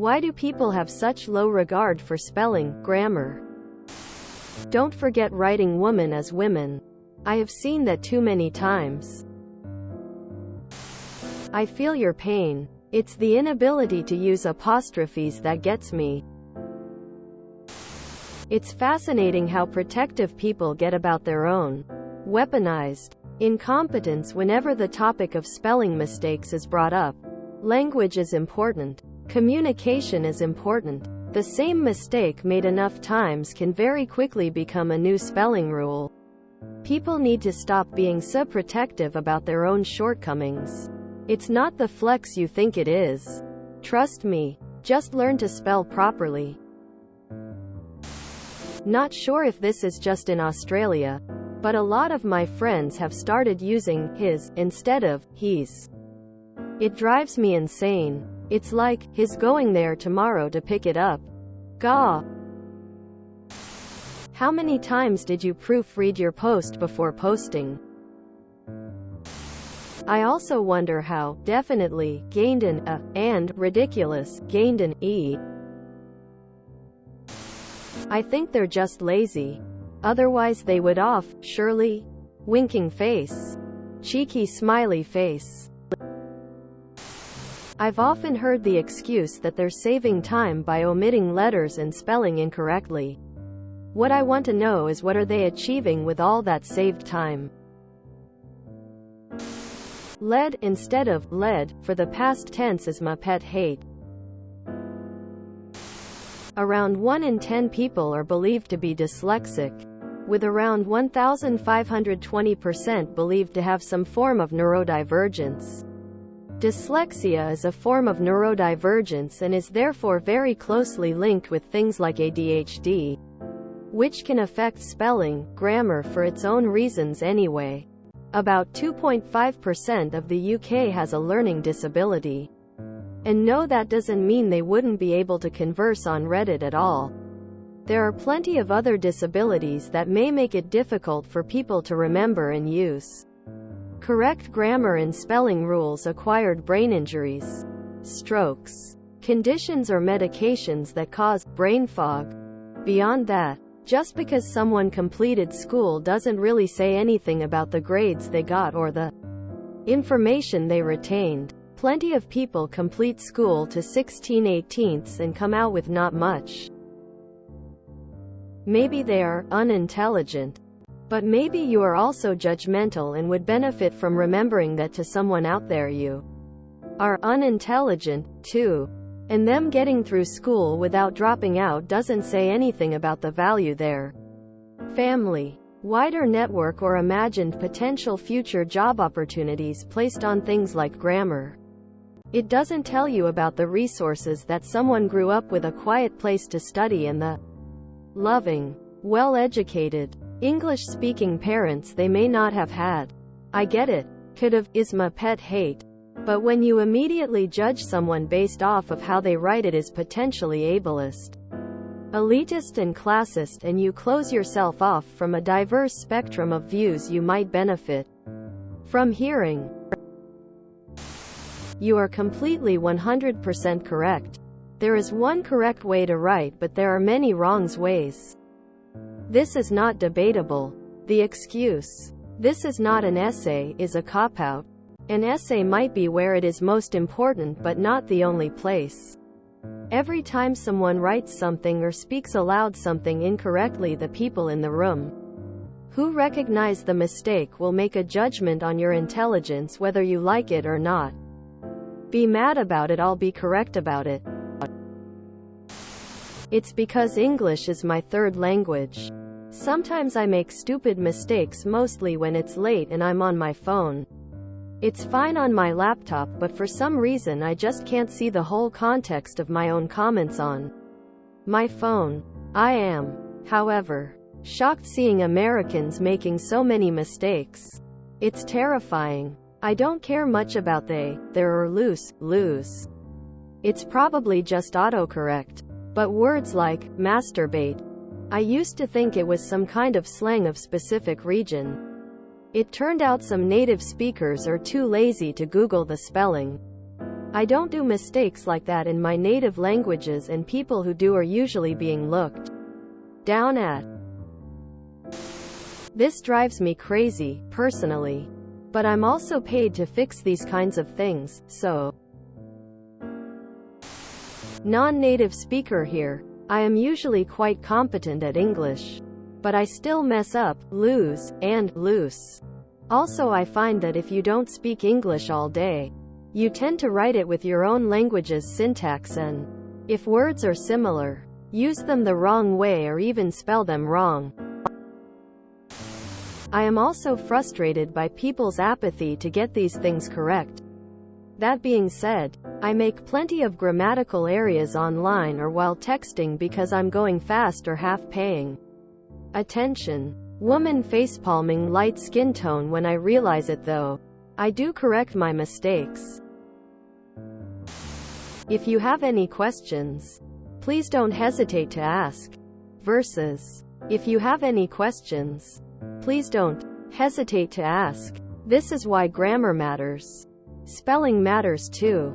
Why do people have such low regard for spelling, grammar? Don't forget writing woman as women. I have seen that too many times. I feel your pain. It's the inability to use apostrophes that gets me. It's fascinating how protective people get about their own weaponized incompetence whenever the topic of spelling mistakes is brought up. Language is important. Communication is important. The same mistake made enough times can very quickly become a new spelling rule. People need to stop being so protective about their own shortcomings. It's not the flex you think it is. Trust me. Just learn to spell properly. Not sure if this is just in Australia, but a lot of my friends have started using his instead of he's. It drives me insane. It's like, he's going there tomorrow to pick it up. Gah! How many times did you proofread your post before posting? I also wonder how definitely gained an a and ridiculous gained an e. I think they're just lazy. Otherwise they would off, surely. Winking face. Cheeky smiley face. I've often heard the excuse that they're saving time by omitting letters and spelling incorrectly. What I want to know is, what are they achieving with all that saved time? Lead instead of lead for the past tense is my pet hate. Around 1 in 10 people are believed to be dyslexic, with around 1,520% believed to have some form of neurodivergence. Dyslexia is a form of neurodivergence and is therefore very closely linked with things like ADHD, which can affect spelling, grammar for its own reasons anyway. About 2.5% of the UK has a learning disability. And no, that doesn't mean they wouldn't be able to converse on Reddit at all. There are plenty of other disabilities that may make it difficult for people to remember and use correct grammar and spelling rules, acquired brain injuries, strokes, conditions or medications that cause brain fog. Beyond that, just because someone completed school doesn't really say anything about the grades they got or the information they retained. Plenty of people complete school to 16/18 and come out with not much. Maybe they are unintelligent. But maybe you are also judgmental and would benefit from remembering that to someone out there, you are unintelligent, too. And them getting through school without dropping out doesn't say anything about the value their family, wider network or imagined potential future job opportunities placed on things like grammar. It doesn't tell you about the resources that someone grew up with, a quiet place to study, and the loving, well-educated, English-speaking parents they may not have had. I get it. Could've is my pet hate. But when you immediately judge someone based off of how they write, it is potentially ableist, elitist and classist, and you close yourself off from a diverse spectrum of views you might benefit from hearing. You are completely 100% correct. There is one correct way to write, but there are many wrong ways. This is not debatable. The excuse, "This is not an essay," is a cop-out. An essay might be where it is most important, but not the only place. Every time someone writes something or speaks aloud something incorrectly, the people in the room who recognize the mistake will make a judgment on your intelligence, whether you like it or not. Be mad about it, I'll be correct about it. It's because English is my third language. Sometimes I make stupid mistakes, mostly when it's late and I'm on my phone. It's fine on my laptop, but for some reason I just can't see the whole context of my own comments on my phone. I am, however, shocked seeing Americans making so many mistakes. It's terrifying. I don't care much about there or lose. It's probably just autocorrect. But words like masturbate, I used to think it was some kind of slang of specific region. It turned out some native speakers are too lazy to Google the spelling. I don't do mistakes like that in my native languages, and people who do are usually being looked down at. This drives me crazy, personally. But I'm also paid to fix these kinds of things, so. Non-native speaker here. I am usually quite competent at English. But I still mess up, lose, and loose. Also, I find that if you don't speak English all day, you tend to write it with your own language's syntax, and if words are similar, use them the wrong way or even spell them wrong. I am also frustrated by people's apathy to get these things correct. That being said, I make plenty of grammatical errors online or while texting because I'm going fast or half paying attention. Woman facepalming, light skin tone. When I realize it though, I do correct my mistakes. If you have any questions, please don't hesitate to ask. Versus, if you have any questions, please don't hesitate to ask. This is why grammar matters. Spelling matters too.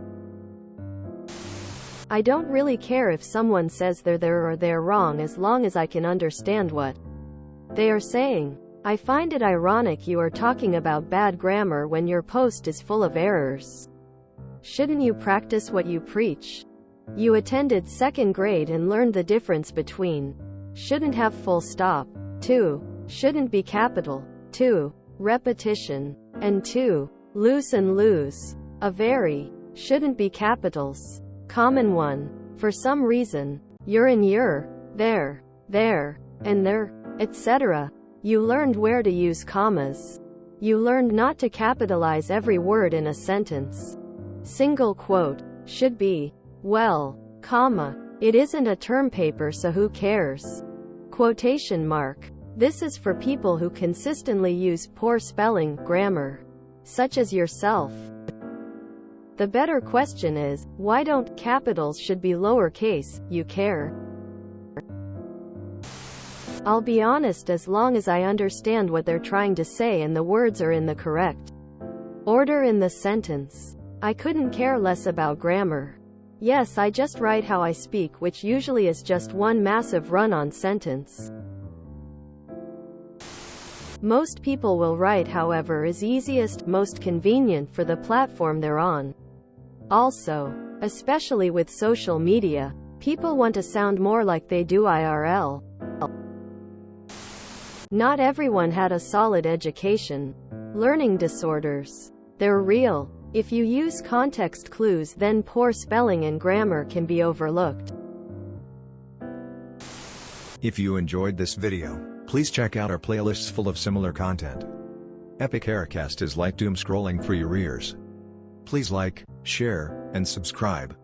I don't really care if someone says they're there or they're wrong as long as I can understand what they are saying. I find it ironic you are talking about bad grammar when your post is full of errors. Shouldn't you practice what you preach? You attended second grade and learned the difference between shouldn't have full stop, 2, shouldn't be capital, 2, repetition, and 2, loose and lose. A very shouldn't be capitals common one. For some reason, you're in your, there, and there, etc. You learned where to use commas. You learned not to capitalize every word in a sentence. Single quote, should be, well, comma, it isn't a term paper so who cares? Quotation mark. This is for people who consistently use poor spelling, grammar, such as yourself. The better question is, why don't capitals should be lowercase, you care? I'll be honest, as long as I understand what they're trying to say and the words are in the correct order in the sentence, I couldn't care less about grammar. Yes, I just write how I speak, which usually is just one massive run-on sentence. Most people will write however is easiest, most convenient for the platform they're on. Also, especially with social media, people want to sound more like they do IRL. Not everyone had a solid education. Learning disorders. They're real. If you use context clues, then poor spelling and grammar can be overlooked. If you enjoyed this video, please check out our playlists full of similar content. Epic Aircast is like doom scrolling for your ears. Please like, share, and subscribe.